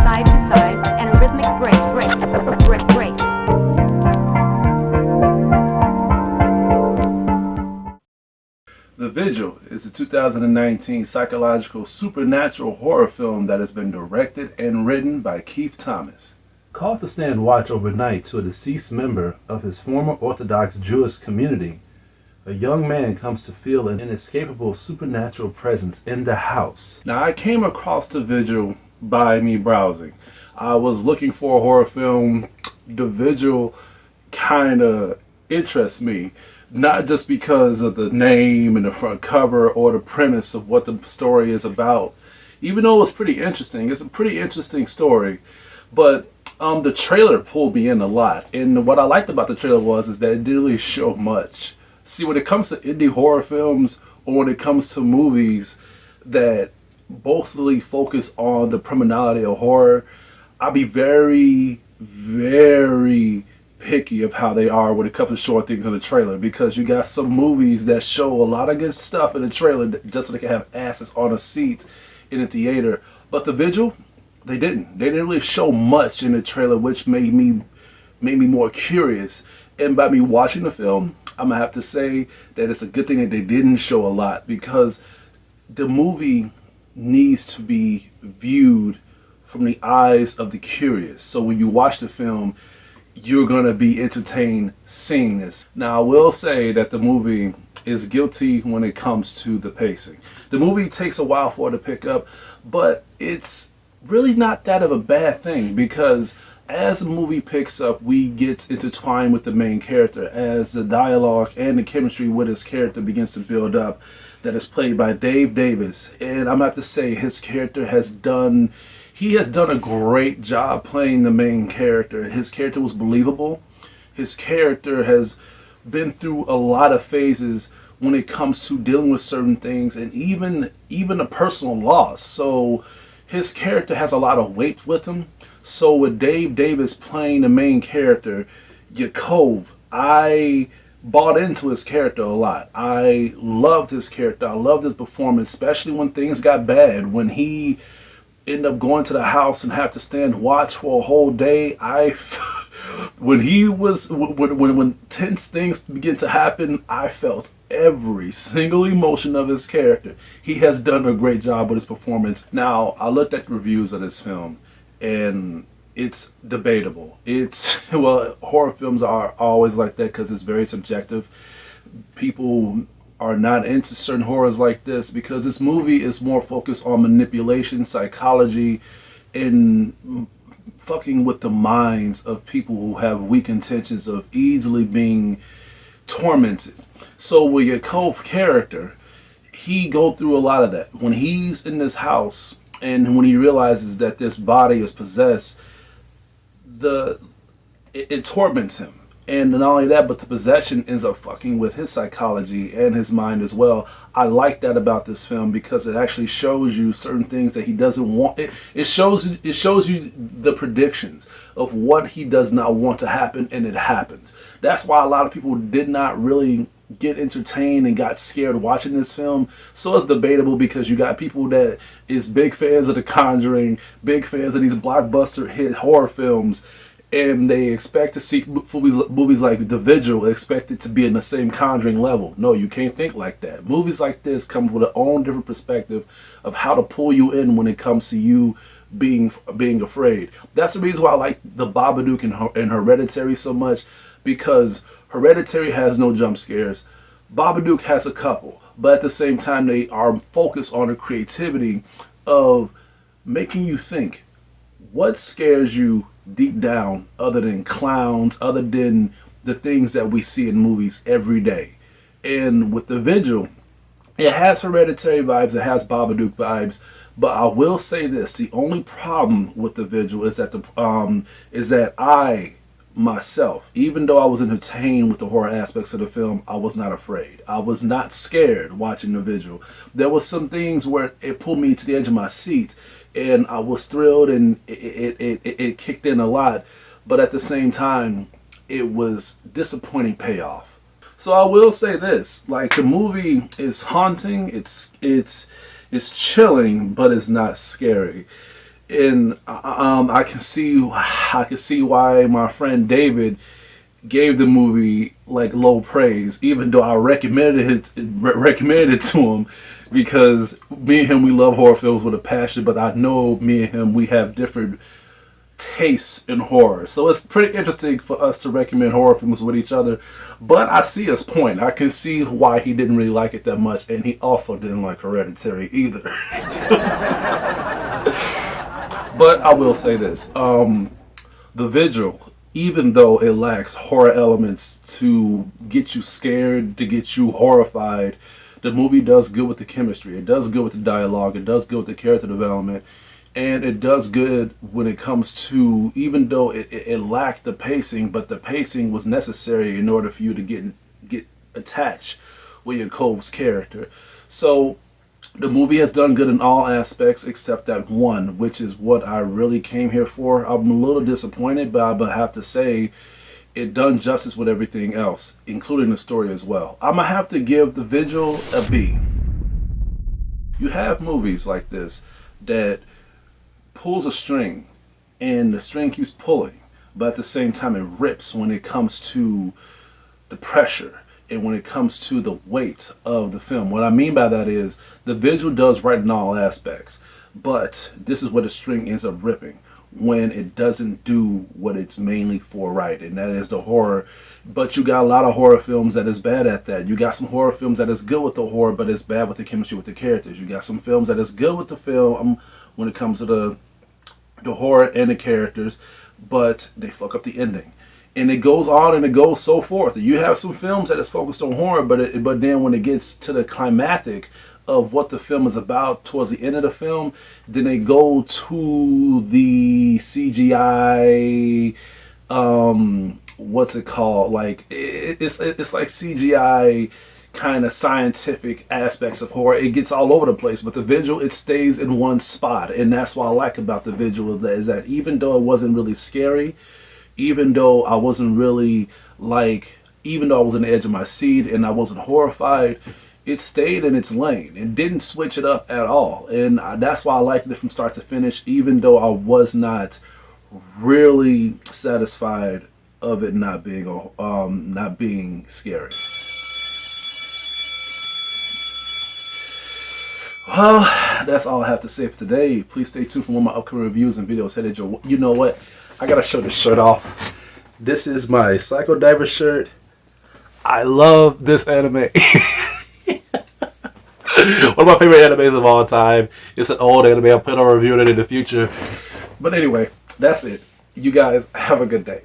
Side to side and a rhythmic break. The Vigil is a 2019 psychological supernatural horror film that has been directed and written by Keith Thomas. Called to stand watch overnight to a deceased member of his former Orthodox Jewish community, a young man comes to feel an inescapable supernatural presence in the house. Now, I came across The Vigil by me browsing. I was looking for a horror film. The Vigil kind of interests me, not just because of the name and the front cover or the premise of what the story is about, even though it's pretty interesting. It's a pretty interesting story, but the trailer pulled me in a lot, and what I liked about the trailer is that it didn't really show much. See, when it comes to indie horror films, or when it comes to movies that mostly focus on the criminality of horror, I'll be very, very picky of how they are when it comes to showing things in the trailer, because you got some movies that show a lot of good stuff in the trailer just so they can have asses on a seat in the theater. But The Vigil, they didn't really show much in the trailer, which made me more curious. And by me watching the film, I'm gonna have to say that it's a good thing that they didn't show a lot, because the movie needs to be viewed from the eyes of the curious. So when you watch the film, you're gonna be entertained seeing this. Now, I will say that the movie is guilty when it comes to the pacing. The movie takes a while for it to pick up, but it's really not that of a bad thing, because as the movie picks up, we get intertwined with the main character as the dialogue and the chemistry with his character begins to build up, that is played by Dave Davis. And I'm gonna have to say his character has done a great job playing the main character. His character was believable. His character has been through a lot of phases when it comes to dealing with certain things, and even a personal loss. So his character has a lot of weight with him. So with Dave Davis playing the main character, Yaakov, I bought into his character a lot. I loved his character. I loved his performance, especially when things got bad. When he ended up going to the house and have to stand watch for a whole day, when tense things begin to happen, I felt every single emotion of his character. He has done a great job with his performance. Now, I looked at reviews of this film, and it's debatable. Well, horror films are always like that because it's very subjective. People are not into certain horrors like this because this movie is more focused on manipulation, psychology, and fucking with the minds of people who have weak intentions of easily being tormented. So with your Cove character, he go through a lot of that. When he's in this house and when he realizes that this body is possessed, it torments him. And not only that, but the possession ends up fucking with his psychology and his mind as well. I like that about this film because it actually shows you certain things that he doesn't want. It shows you the predictions of what he does not want to happen, and it happens. That's why a lot of people did not really get entertained and got scared watching this film. So it's debatable because you got people that is big fans of The Conjuring, big fans of these blockbuster hit horror films, and they expect to see movies like The Vigil, expect it to be in the same Conjuring level. No, you can't think like that. Movies like this come with their own different perspective of how to pull you in when it comes to you being afraid. That's the reason why I like The Babadook and Hereditary so much, because Hereditary has no jump scares. Babadook has a couple, but at the same time they are focused on the creativity of making you think. What scares you deep down other than clowns, other than the things that we see in movies every day? And with The Vigil, it has Hereditary vibes, it has Babadook vibes, but I will say this: the only problem with The Vigil is that I myself, even though I was entertained with the horror aspects of the film, I was not afraid. I was not scared watching The Vigil. There was some things where it pulled me to the edge of my seat, and I was thrilled, and it kicked in a lot, but at the same time, it was disappointing payoff. So I will say this: like, the movie is haunting. It's chilling, but it's not scary. And I can see why my friend David gave the movie like low praise, even though I recommended it to him, because me and him, we love horror films with a passion. But I know me and him, we have different tastes in horror, so it's pretty interesting for us to recommend horror films with each other. But I see his point. I can see why he didn't really like it that much, and he also didn't like Hereditary either. But I will say this: The Vigil, even though it lacks horror elements to get you scared, to get you horrified, the movie does good with the chemistry. It does good with the dialogue. It does good with the character development. And it does good when it comes to, even though it lacked the pacing, but the pacing was necessary in order for you to get attached with your Cove's character. So the movie has done good in all aspects except that one, which is what I really came here for. I'm a little disappointed, but I have to say it done justice with everything else, including the story as well. I'm going to have to give The Vigil a B. You have movies like this that pulls a string and the string keeps pulling, but at the same time it rips when it comes to the pressure and when it comes to the weight of the film. What I mean by that is The Vigil does right in all aspects, but this is where the string ends up ripping, when it doesn't do what it's mainly for right, and that is the horror. But you got a lot of horror films that is bad at that. You got some horror films that is good with the horror, but it's bad with the chemistry with the characters. You got some films that is good with the film when it comes to the horror and the characters, but they fuck up the ending. And it goes on and it goes so forth. You have some films that is focused on horror, but then when it gets to the climactic of what the film is about towards the end of the film, then they go to the CGI, what's it called? Like it's like CGI kind of scientific aspects of horror. It gets all over the place, but The Vigil, it stays in one spot, and that's what I like about The Vigil, is that even though it wasn't really scary, even though I wasn't really even though I was on the edge of my seat and I wasn't horrified, it stayed in its lane and didn't switch it up at all. And that's why I liked it from start to finish, even though I was not really satisfied of it not being scary. Well, that's all I have to say for today. Please stay tuned for more of my upcoming reviews and videos headed your... You know what? I gotta show this shirt off. This is my Psycho Diver shirt. I love this anime. One of my favorite animes of all time. It's an old anime. I'll put on a review of it in the future. But anyway, that's it. You guys have a good day.